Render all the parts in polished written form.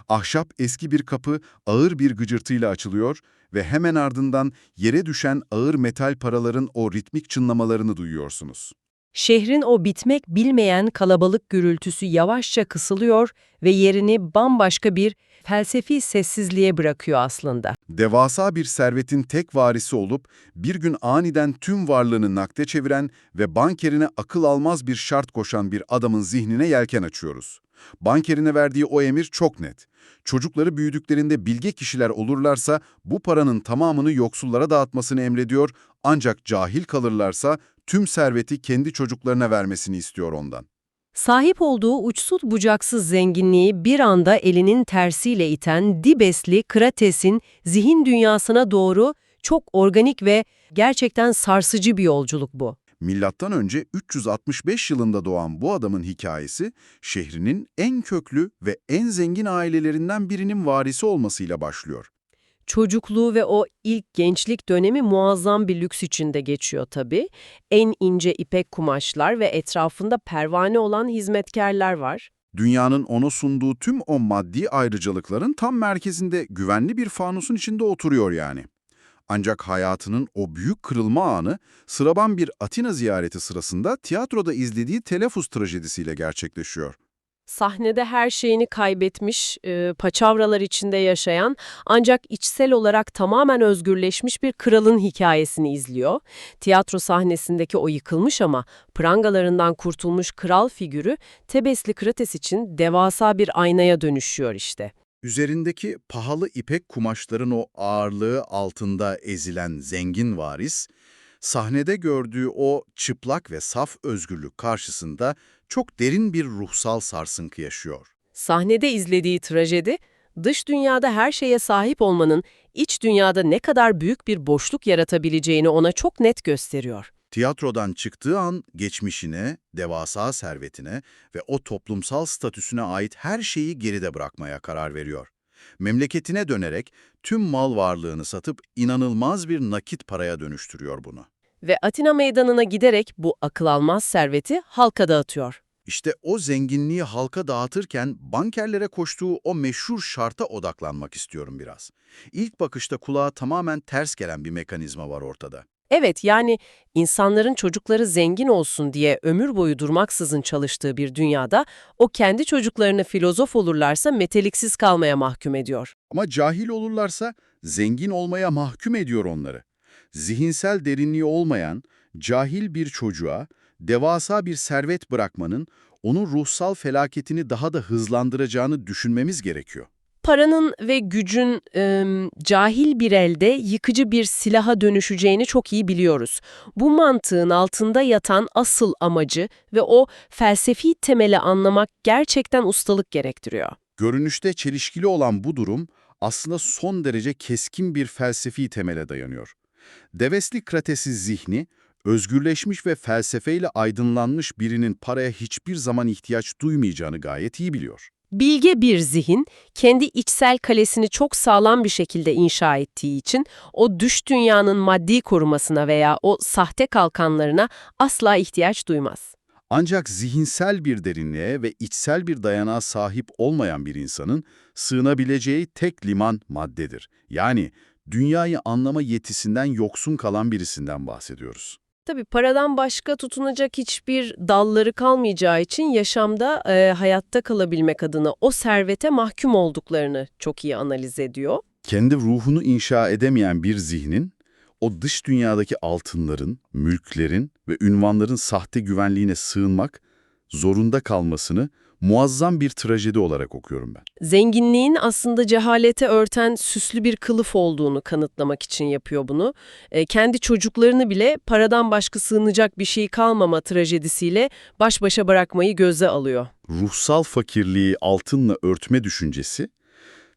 Ahşap eski bir kapı ağır bir gıcırtıyla açılıyor ve hemen ardından yere düşen ağır metal paraların o ritmik çınlamalarını duyuyorsunuz. Şehrin o bitmek bilmeyen kalabalık gürültüsü yavaşça kısılıyor ve yerini bambaşka bir felsefi sessizliğe bırakıyor aslında. Devasa bir servetin tek varisi olup bir gün aniden tüm varlığını nakde çeviren ve bankerine akıl almaz bir şart koşan bir adamın zihnine yelken açıyoruz. Bankerine verdiği o emir çok net. Çocukları büyüdüklerinde bilge kişiler olurlarsa bu paranın tamamını yoksullara dağıtmasını emrediyor, ancak cahil kalırlarsa tüm serveti kendi çocuklarına vermesini istiyor ondan. Sahip olduğu uçsuz bucaksız zenginliği bir anda elinin tersiyle iten Dibesli Krates'in zihin dünyasına doğru çok organik ve gerçekten sarsıcı bir yolculuk bu. Milattan önce 365 yılında doğan bu adamın hikayesi, şehrinin en köklü ve en zengin ailelerinden birinin varisi olmasıyla başlıyor. Çocukluğu ve o ilk gençlik dönemi muazzam bir lüks içinde geçiyor tabii. En ince ipek kumaşlar ve etrafında pervane olan hizmetkarlar var. Dünyanın ona sunduğu tüm o maddi ayrıcalıkların tam merkezinde güvenli bir fanusun içinde oturuyor yani. Ancak hayatının o büyük kırılma anı sıradan bir Atina ziyareti sırasında tiyatroda izlediği Telefus trajedisiyle gerçekleşiyor. Sahnede her şeyini kaybetmiş, paçavralar içinde yaşayan ancak içsel olarak tamamen özgürleşmiş bir kralın hikayesini izliyor. Tiyatro sahnesindeki o yıkılmış ama prangalarından kurtulmuş kral figürü Tebesli Krates için devasa bir aynaya dönüşüyor işte. Üzerindeki pahalı ipek kumaşların o ağırlığı altında ezilen zengin varis, sahnede gördüğü o çıplak ve saf özgürlük karşısında çok derin bir ruhsal sarsıntı yaşıyor. Sahnede izlediği trajedi, dış dünyada her şeye sahip olmanın iç dünyada ne kadar büyük bir boşluk yaratabileceğini ona çok net gösteriyor. Tiyatrodan çıktığı an geçmişine, devasa servetine ve o toplumsal statüsüne ait her şeyi geride bırakmaya karar veriyor. Memleketine dönerek tüm mal varlığını satıp inanılmaz bir nakit paraya dönüştürüyor bunu. Ve Atina meydanına giderek bu akıl almaz serveti halka dağıtıyor. İşte o zenginliği halka dağıtırken bankerlere koştuğu o meşhur şarta odaklanmak istiyorum biraz. İlk bakışta kulağa tamamen ters gelen bir mekanizma var ortada. Evet, yani insanların çocukları zengin olsun diye ömür boyu durmaksızın çalıştığı bir dünyada o kendi çocuklarını filozof olurlarsa meteliksiz kalmaya mahkum ediyor. Ama cahil olurlarsa zengin olmaya mahkum ediyor onları. Zihinsel derinliği olmayan, cahil bir çocuğa devasa bir servet bırakmanın onun ruhsal felaketini daha da hızlandıracağını düşünmemiz gerekiyor. Paranın ve gücün cahil bir elde yıkıcı bir silaha dönüşeceğini çok iyi biliyoruz. Bu mantığın altında yatan asıl amacı ve o felsefi temeli anlamak gerçekten ustalık gerektiriyor. Görünüşte çelişkili olan bu durum aslında son derece keskin bir felsefi temele dayanıyor. Devesli Krates'in zihni, özgürleşmiş ve felsefeyle aydınlanmış birinin paraya hiçbir zaman ihtiyaç duymayacağını gayet iyi biliyor. Bilge bir zihin, kendi içsel kalesini çok sağlam bir şekilde inşa ettiği için o dış dünyanın maddi korumasına veya o sahte kalkanlarına asla ihtiyaç duymaz. Ancak zihinsel bir derinliğe ve içsel bir dayanağa sahip olmayan bir insanın sığınabileceği tek liman maddedir. Yani dünyayı anlama yetisinden yoksun kalan birisinden bahsediyoruz. Tabii paradan başka tutunacak hiçbir dalları kalmayacağı için yaşamda hayatta kalabilmek adına o servete mahkum olduklarını çok iyi analiz ediyor. Kendi ruhunu inşa edemeyen bir zihnin, o dış dünyadaki altınların, mülklerin ve ünvanların sahte güvenliğine sığınmak zorunda kalmasını muazzam bir trajedi olarak okuyorum ben. Zenginliğin aslında cehalete örten süslü bir kılıf olduğunu kanıtlamak için yapıyor bunu. Kendi çocuklarını bile paradan başka sığınacak bir şey kalmama trajedisiyle baş başa bırakmayı göze alıyor. Ruhsal fakirliği altınla örtme düşüncesi,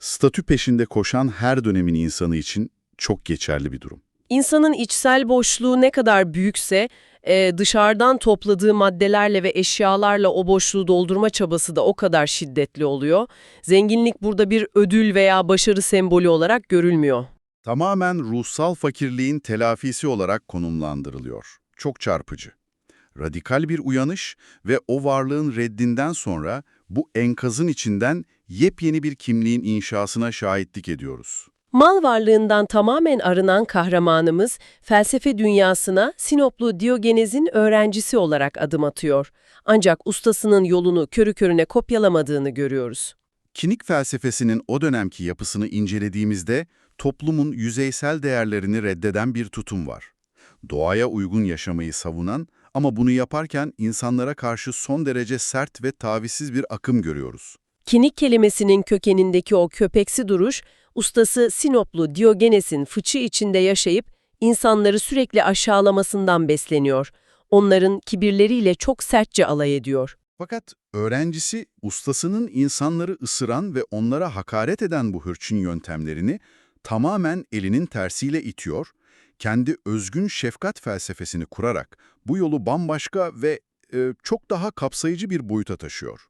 statü peşinde koşan her dönemin insanı için çok geçerli bir durum. İnsanın içsel boşluğu ne kadar büyükse, dışarıdan topladığı maddelerle ve eşyalarla o boşluğu doldurma çabası da o kadar şiddetli oluyor. Zenginlik burada bir ödül veya başarı sembolü olarak görülmüyor. Tamamen ruhsal fakirliğin telafisi olarak konumlandırılıyor. Çok çarpıcı. Radikal bir uyanış ve o varlığın reddinden sonra bu enkazın içinden yepyeni bir kimliğin inşasına şahitlik ediyoruz. Mal varlığından tamamen arınan kahramanımız, felsefe dünyasına Sinoplu Diyogenez'in öğrencisi olarak adım atıyor. Ancak ustasının yolunu körü körüne kopyalamadığını görüyoruz. Kinik felsefesinin o dönemki yapısını incelediğimizde toplumun yüzeysel değerlerini reddeden bir tutum var. Doğaya uygun yaşamayı savunan ama bunu yaparken insanlara karşı son derece sert ve tavizsiz bir akım görüyoruz. Kinik kelimesinin kökenindeki o köpeksi duruş, ustası Sinoplu Diyogenes'in fıçı içinde yaşayıp insanları sürekli aşağılamasından besleniyor. Onların kibirleriyle çok sertçe alay ediyor. Fakat öğrencisi ustasının insanları ısıran ve onlara hakaret eden bu hırçın yöntemlerini tamamen elinin tersiyle itiyor, kendi özgün şefkat felsefesini kurarak bu yolu bambaşka ve çok daha kapsayıcı bir boyuta taşıyor.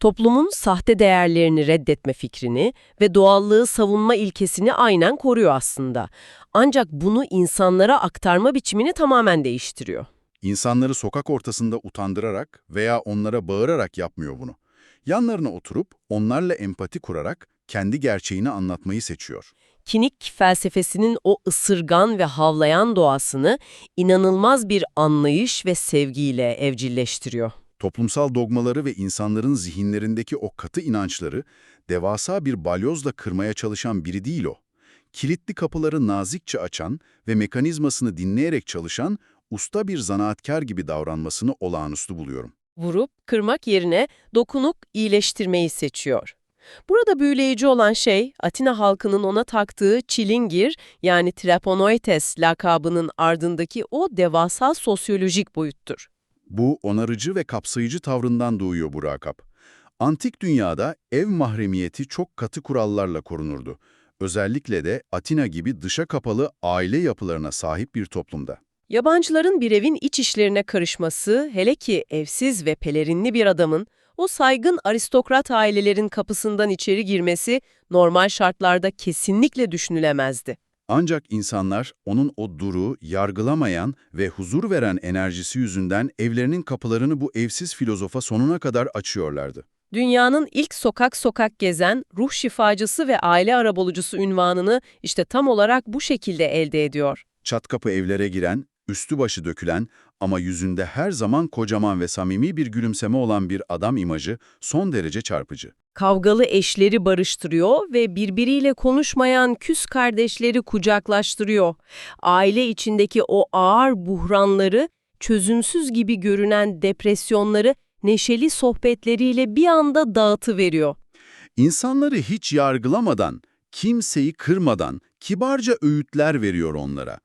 Toplumun sahte değerlerini reddetme fikrini ve doğallığı savunma ilkesini aynen koruyor aslında. Ancak bunu insanlara aktarma biçimini tamamen değiştiriyor. İnsanları sokak ortasında utandırarak veya onlara bağırarak yapmıyor bunu. Yanlarına oturup onlarla empati kurarak kendi gerçeğini anlatmayı seçiyor. Kinik felsefesinin o ısırgan ve havlayan doğasını inanılmaz bir anlayış ve sevgiyle evcilleştiriyor. Toplumsal dogmaları ve insanların zihinlerindeki o katı inançları devasa bir balyozla kırmaya çalışan biri değil o. Kilitli kapıları nazikçe açan ve mekanizmasını dinleyerek çalışan usta bir zanaatkar gibi davranmasını olağanüstü buluyorum. Vurup kırmak yerine dokunup iyileştirmeyi seçiyor. Burada büyüleyici olan şey, Atina halkının ona taktığı çilingir yani Traponoites lakabının ardındaki o devasa sosyolojik boyuttur. Bu onarıcı ve kapsayıcı tavrından doğuyor bu lakap. Antik dünyada ev mahremiyeti çok katı kurallarla korunurdu. Özellikle de Atina gibi dışa kapalı aile yapılarına sahip bir toplumda. Yabancıların bir evin iç işlerine karışması, hele ki evsiz ve pelerinli bir adamın, o saygın aristokrat ailelerin kapısından içeri girmesi normal şartlarda kesinlikle düşünülemezdi. Ancak insanlar onun o duru, yargılamayan ve huzur veren enerjisi yüzünden evlerinin kapılarını bu evsiz filozofa sonuna kadar açıyorlardı. Dünyanın ilk sokak sokak gezen, ruh şifacısı ve aile arabulucusu unvanını işte tam olarak bu şekilde elde ediyor. Çat kapı evlere giren, üstü başı dökülen ama yüzünde her zaman kocaman ve samimi bir gülümseme olan bir adam imajı son derece çarpıcı. Kavgalı eşleri barıştırıyor ve birbiriyle konuşmayan küs kardeşleri kucaklaştırıyor. Aile içindeki o ağır buhranları, çözümsüz gibi görünen depresyonları neşeli sohbetleriyle bir anda dağıtıveriyor. İnsanları hiç yargılamadan, kimseyi kırmadan kibarca öğütler veriyor onlara.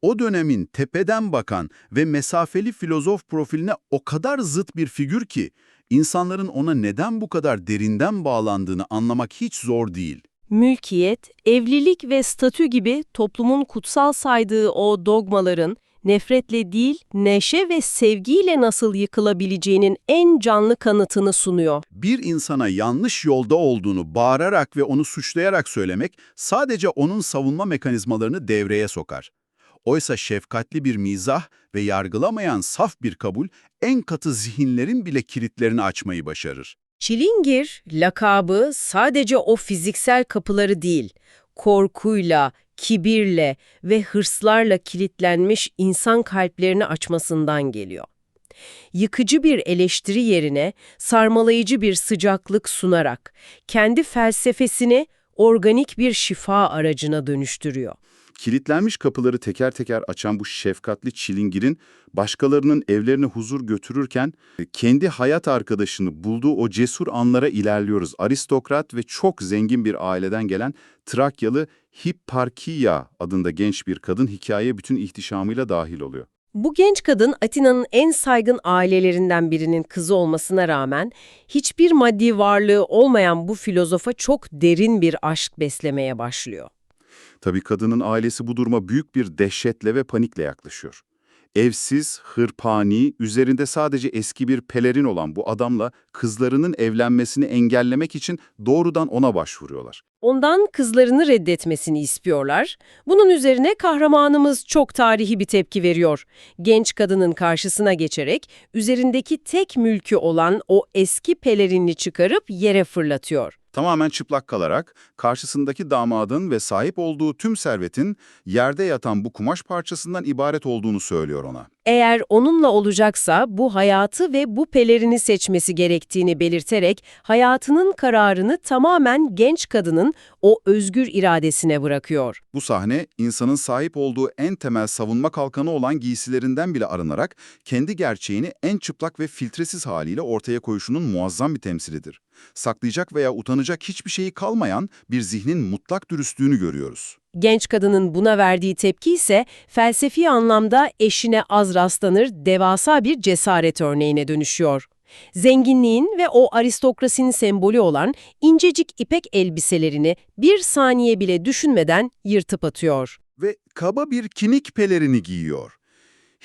O dönemin tepeden bakan ve mesafeli filozof profiline o kadar zıt bir figür ki, insanların ona neden bu kadar derinden bağlandığını anlamak hiç zor değil. Mülkiyet, evlilik ve statü gibi toplumun kutsal saydığı o dogmaların nefretle değil, neşe ve sevgiyle nasıl yıkılabileceğinin en canlı kanıtını sunuyor. Bir insana yanlış yolda olduğunu bağırarak ve onu suçlayarak söylemek sadece onun savunma mekanizmalarını devreye sokar. Oysa şefkatli bir mizah ve yargılamayan saf bir kabul en katı zihinlerin bile kilitlerini açmayı başarır. Çilingir, lakabı sadece o fiziksel kapıları değil, korkuyla, kibirle ve hırslarla kilitlenmiş insan kalplerini açmasından geliyor. Yıkıcı bir eleştiri yerine sarmalayıcı bir sıcaklık sunarak kendi felsefesini organik bir şifa aracına dönüştürüyor. Kilitlenmiş kapıları teker teker açan bu şefkatli çilingirin başkalarının evlerine huzur götürürken kendi hayat arkadaşını bulduğu o cesur anlara ilerliyoruz. Aristokrat ve çok zengin bir aileden gelen Trakyalı Hipparkia adında genç bir kadın hikayeye bütün ihtişamıyla dahil oluyor. Bu genç kadın Atina'nın en saygın ailelerinden birinin kızı olmasına rağmen hiçbir maddi varlığı olmayan bu filozofa çok derin bir aşk beslemeye başlıyor. Tabii kadının ailesi bu duruma büyük bir dehşetle ve panikle yaklaşıyor. Evsiz, hırpani, üzerinde sadece eski bir pelerin olan bu adamla kızlarının evlenmesini engellemek için doğrudan ona başvuruyorlar. Ondan kızlarını reddetmesini istiyorlar. Bunun üzerine kahramanımız çok tarihi bir tepki veriyor. Genç kadının karşısına geçerek üzerindeki tek mülkü olan o eski pelerinini çıkarıp yere fırlatıyor. Tamamen çıplak kalarak karşısındaki damadın ve sahip olduğu tüm servetin yerde yatan bu kumaş parçasından ibaret olduğunu söylüyor ona. Eğer onunla olacaksa bu hayatı ve bu pelerini seçmesi gerektiğini belirterek hayatının kararını tamamen genç kadının o özgür iradesine bırakıyor. Bu sahne, insanın sahip olduğu en temel savunma kalkanı olan giysilerinden bile arınarak kendi gerçeğini en çıplak ve filtresiz haliyle ortaya koyuşunun muazzam bir temsilidir. Saklayacak veya utanacak hiçbir şeyi kalmayan bir zihnin mutlak dürüstlüğünü görüyoruz. Genç kadının buna verdiği tepki ise felsefi anlamda eşine az rastlanır devasa bir cesaret örneğine dönüşüyor. Zenginliğin ve o aristokrasinin sembolü olan incecik ipek elbiselerini bir saniye bile düşünmeden yırtıp atıyor. Ve kaba bir kinik pelerini giyiyor.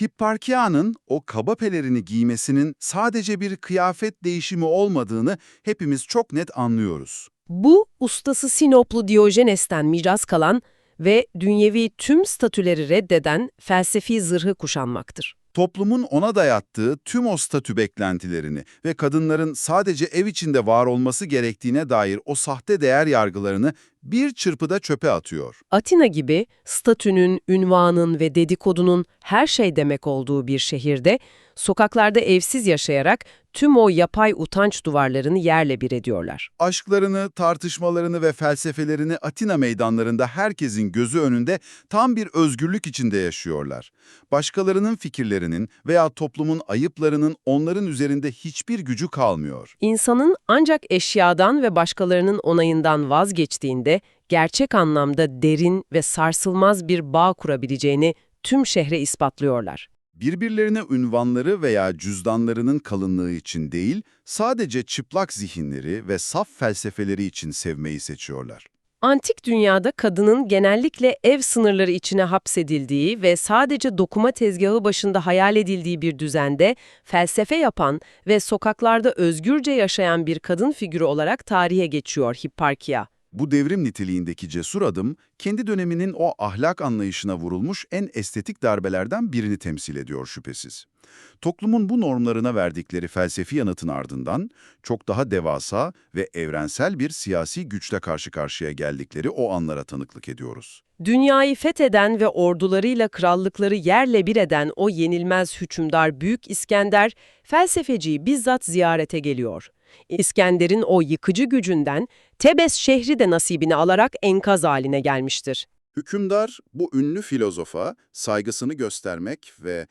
Hipparchia'nın o kaba pelerini giymesinin sadece bir kıyafet değişimi olmadığını hepimiz çok net anlıyoruz. Bu, ustası Sinoplu Diyojenes'ten miras kalan ve dünyevi tüm statüleri reddeden felsefi zırhı kuşanmaktır. Toplumun ona dayattığı tüm o statü beklentilerini ve kadınların sadece ev içinde var olması gerektiğine dair o sahte değer yargılarını bir çırpıda çöpe atıyor. Atina gibi statünün, ünvanın ve dedikodunun her şey demek olduğu bir şehirde, sokaklarda evsiz yaşayarak tüm o yapay utanç duvarlarını yerle bir ediyorlar. Aşklarını, tartışmalarını ve felsefelerini Atina meydanlarında herkesin gözü önünde tam bir özgürlük içinde yaşıyorlar. Başkalarının fikirlerinin veya toplumun ayıplarının onların üzerinde hiçbir gücü kalmıyor. İnsanın ancak eşyadan ve başkalarının onayından vazgeçtiğinde gerçek anlamda derin ve sarsılmaz bir bağ kurabileceğini tüm şehre ispatlıyorlar. Birbirlerine ünvanları veya cüzdanlarının kalınlığı için değil, sadece çıplak zihinleri ve saf felsefeleri için sevmeyi seçiyorlar. Antik dünyada kadının genellikle ev sınırları içine hapsedildiği ve sadece dokuma tezgahı başında hayal edildiği bir düzende felsefe yapan ve sokaklarda özgürce yaşayan bir kadın figürü olarak tarihe geçiyor Hipparchia. Bu devrim niteliğindeki cesur adım, kendi döneminin o ahlak anlayışına vurulmuş en estetik darbelerden birini temsil ediyor şüphesiz. Toplumun bu normlarına verdikleri felsefi yanıtın ardından, çok daha devasa ve evrensel bir siyasi güçle karşı karşıya geldikleri o anlara tanıklık ediyoruz. Dünyayı fetheden ve ordularıyla krallıkları yerle bir eden o yenilmez hükümdar Büyük İskender, felsefeciyi bizzat ziyarete geliyor. İskender'in o yıkıcı gücünden Tebes şehri de nasibini alarak enkaz haline gelmiştir. Hükümdar, bu ünlü filozofa saygısını göstermek ve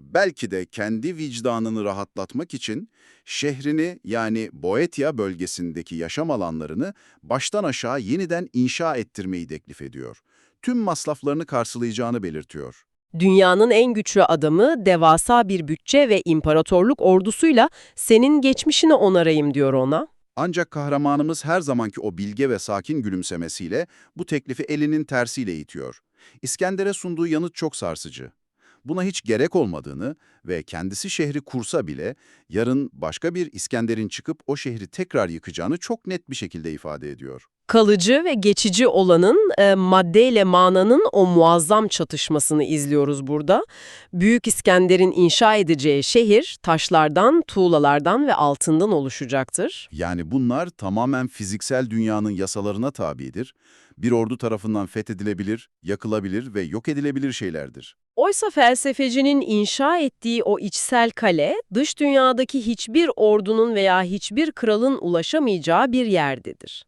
belki de kendi vicdanını rahatlatmak için şehrini yani Boeotia bölgesindeki yaşam alanlarını baştan aşağı yeniden inşa ettirmeyi teklif ediyor. Tüm masraflarını karşılayacağını belirtiyor. Dünyanın en güçlü adamı devasa bir bütçe ve imparatorluk ordusuyla senin geçmişini onarayım diyor ona. Ancak kahramanımız her zamanki o bilge ve sakin gülümsemesiyle bu teklifi elinin tersiyle itiyor. İskender'e sunduğu yanıt çok sarsıcı. Buna hiç gerek olmadığını ve kendisi şehri kursa bile yarın başka bir İskender'in çıkıp o şehri tekrar yıkacağını çok net bir şekilde ifade ediyor. Kalıcı ve geçici olanın maddeyle mananın o muazzam çatışmasını izliyoruz burada. Büyük İskender'in inşa edeceği şehir taşlardan, tuğlalardan ve altından oluşacaktır. Yani bunlar tamamen fiziksel dünyanın yasalarına tabidir. Bir ordu tarafından fethedilebilir, yakılabilir ve yok edilebilir şeylerdir. Oysa felsefecinin inşa ettiği o içsel kale, dış dünyadaki hiçbir ordunun veya hiçbir kralın ulaşamayacağı bir yerdedir.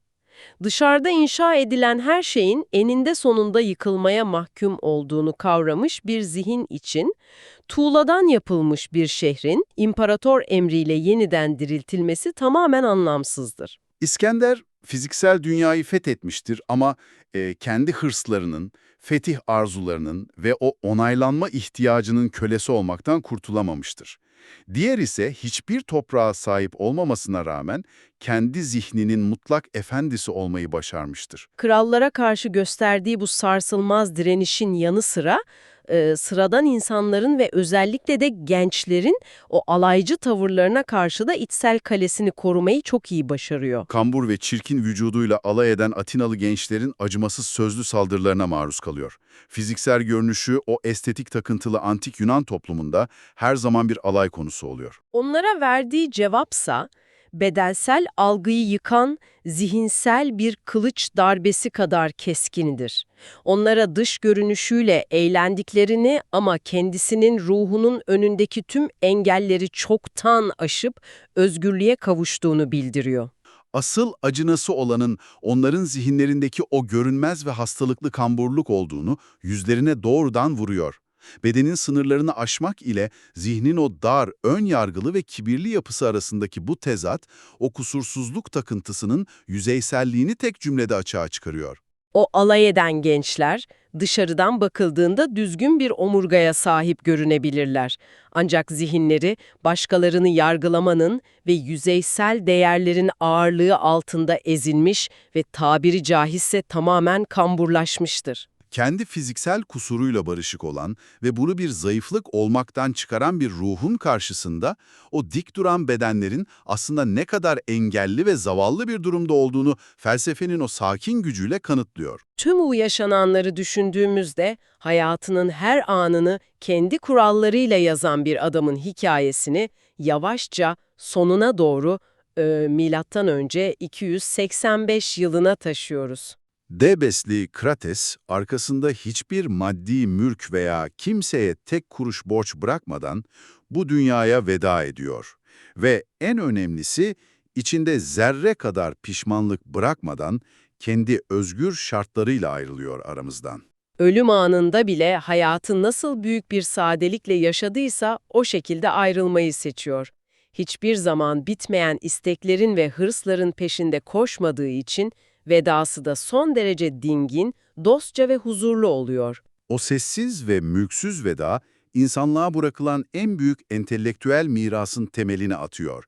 Dışarıda inşa edilen her şeyin eninde sonunda yıkılmaya mahkum olduğunu kavramış bir zihin için, tuğladan yapılmış bir şehrin imparator emriyle yeniden diriltilmesi tamamen anlamsızdır. İskender fiziksel dünyayı fethetmiştir ama kendi hırslarının, fetih arzularının ve o onaylanma ihtiyacının kölesi olmaktan kurtulamamıştır. Diğer ise hiçbir toprağa sahip olmamasına rağmen kendi zihninin mutlak efendisi olmayı başarmıştır. Krallara karşı gösterdiği bu sarsılmaz direnişin yanı sıra, sıradan insanların ve özellikle de gençlerin o alaycı tavırlarına karşı da içsel kalesini korumayı çok iyi başarıyor. Kambur ve çirkin vücuduyla alay eden Atinalı gençlerin acımasız sözlü saldırılarına maruz kalıyor. Fiziksel görünüşü o estetik takıntılı antik Yunan toplumunda her zaman bir alay konusu oluyor. Onlara verdiği cevapsa, bedensel algıyı yıkan, zihinsel bir kılıç darbesi kadar keskindir. Onlara dış görünüşüyle eğlendiklerini ama kendisinin ruhunun önündeki tüm engelleri çoktan aşıp özgürlüğe kavuştuğunu bildiriyor. Asıl acınası olanın onların zihinlerindeki o görünmez ve hastalıklı kamburluk olduğunu yüzlerine doğrudan vuruyor. Bedenin sınırlarını aşmak ile zihnin o dar, ön yargılı ve kibirli yapısı arasındaki bu tezat, o kusursuzluk takıntısının yüzeyselliğini tek cümlede açığa çıkarıyor. O alay eden gençler, dışarıdan bakıldığında düzgün bir omurgaya sahip görünebilirler. Ancak zihinleri, başkalarını yargılamanın ve yüzeysel değerlerin ağırlığı altında ezilmiş ve tabiri caizse tamamen kamburlaşmıştır. Kendi fiziksel kusuruyla barışık olan ve bunu bir zayıflık olmaktan çıkaran bir ruhun karşısında o dik duran bedenlerin aslında ne kadar engelli ve zavallı bir durumda olduğunu felsefenin o sakin gücüyle kanıtlıyor. Tüm bu yaşananları düşündüğümüzde hayatının her anını kendi kurallarıyla yazan bir adamın hikayesini yavaşça sonuna doğru milattan önce 285 yılına taşıyoruz. Debesli Krates, arkasında hiçbir maddi mülk veya kimseye tek kuruş borç bırakmadan bu dünyaya veda ediyor. Ve en önemlisi, içinde zerre kadar pişmanlık bırakmadan kendi özgür şartlarıyla ayrılıyor aramızdan. Ölüm anında bile hayatı nasıl büyük bir sadelikle yaşadıysa o şekilde ayrılmayı seçiyor. Hiçbir zaman bitmeyen isteklerin ve hırsların peşinde koşmadığı için vedası da son derece dingin, dostça ve huzurlu oluyor. O sessiz ve mülksüz veda, insanlığa bırakılan en büyük entelektüel mirasın temelini atıyor.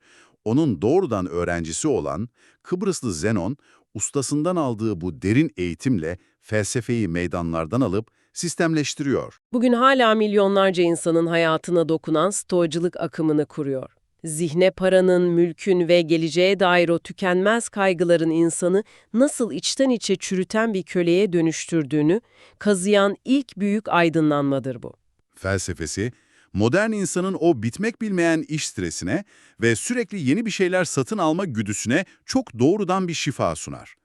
Onun doğrudan öğrencisi olan Kıbrıslı Zenon, ustasından aldığı bu derin eğitimle felsefeyi meydanlardan alıp sistemleştiriyor. Bugün hala milyonlarca insanın hayatına dokunan stoacılık akımını kuruyor. Zihne paranın, mülkün ve geleceğe dair o tükenmez kaygıların insanı nasıl içten içe çürüten bir köleye dönüştürdüğünü kazıyan ilk büyük aydınlanmadır bu. Felsefesi, modern insanın o bitmek bilmeyen iş stresine ve sürekli yeni bir şeyler satın alma güdüsüne çok doğrudan bir şifa sunar.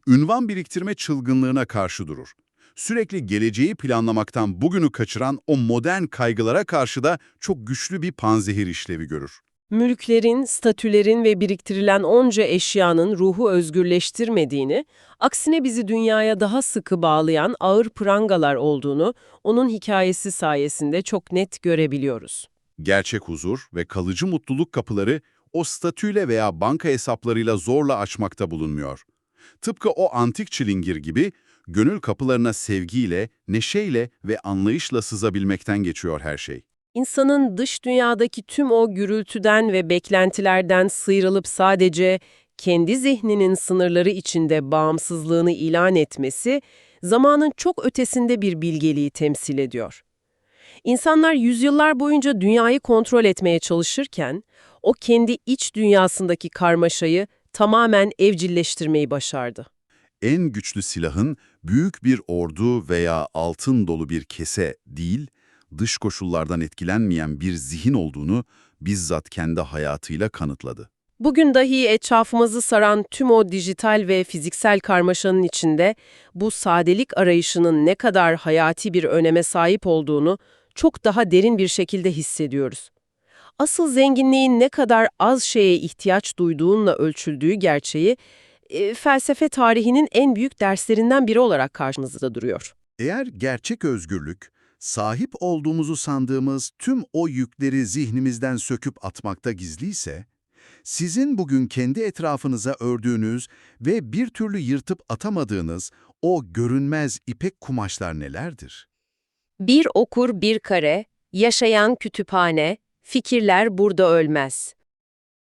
Ünvan biriktirme çılgınlığına karşı durur. Sürekli geleceği planlamaktan bugünü kaçıran o modern kaygılara karşı da çok güçlü bir panzehir işlevi görür. Mülklerin, statülerin ve biriktirilen onca eşyanın ruhu özgürleştirmediğini, aksine bizi dünyaya daha sıkı bağlayan ağır prangalar olduğunu onun hikayesi sayesinde çok net görebiliyoruz. Gerçek huzur ve kalıcı mutluluk kapıları o statüyle veya banka hesaplarıyla zorla açmakta bulunmuyor. Tıpkı o antik çilingir gibi gönül kapılarına sevgiyle, neşeyle ve anlayışla sızabilmekten geçiyor her şey. İnsanın dış dünyadaki tüm o gürültüden ve beklentilerden sıyrılıp sadece kendi zihninin sınırları içinde bağımsızlığını ilan etmesi, zamanın çok ötesinde bir bilgeliği temsil ediyor. İnsanlar yüzyıllar boyunca dünyayı kontrol etmeye çalışırken, o kendi iç dünyasındaki karmaşayı tamamen evcilleştirmeyi başardı. En güçlü silahın büyük bir ordu veya altın dolu bir kese değil, dış koşullardan etkilenmeyen bir zihin olduğunu bizzat kendi hayatıyla kanıtladı. Bugün dahi etrafımızı saran tüm o dijital ve fiziksel karmaşanın içinde bu sadelik arayışının ne kadar hayati bir öneme sahip olduğunu çok daha derin bir şekilde hissediyoruz. Asıl zenginliğin ne kadar az şeye ihtiyaç duyduğunla ölçüldüğü gerçeği, felsefe tarihinin en büyük derslerinden biri olarak karşımızda duruyor. Eğer gerçek özgürlük, sahip olduğumuzu sandığımız tüm o yükleri zihnimizden söküp atmakta gizliyse, sizin bugün kendi etrafınıza ördüğünüz ve bir türlü yırtıp atamadığınız o görünmez ipek kumaşlar nelerdir? Bir okur bir kare, yaşayan kütüphane, fikirler burada ölmez.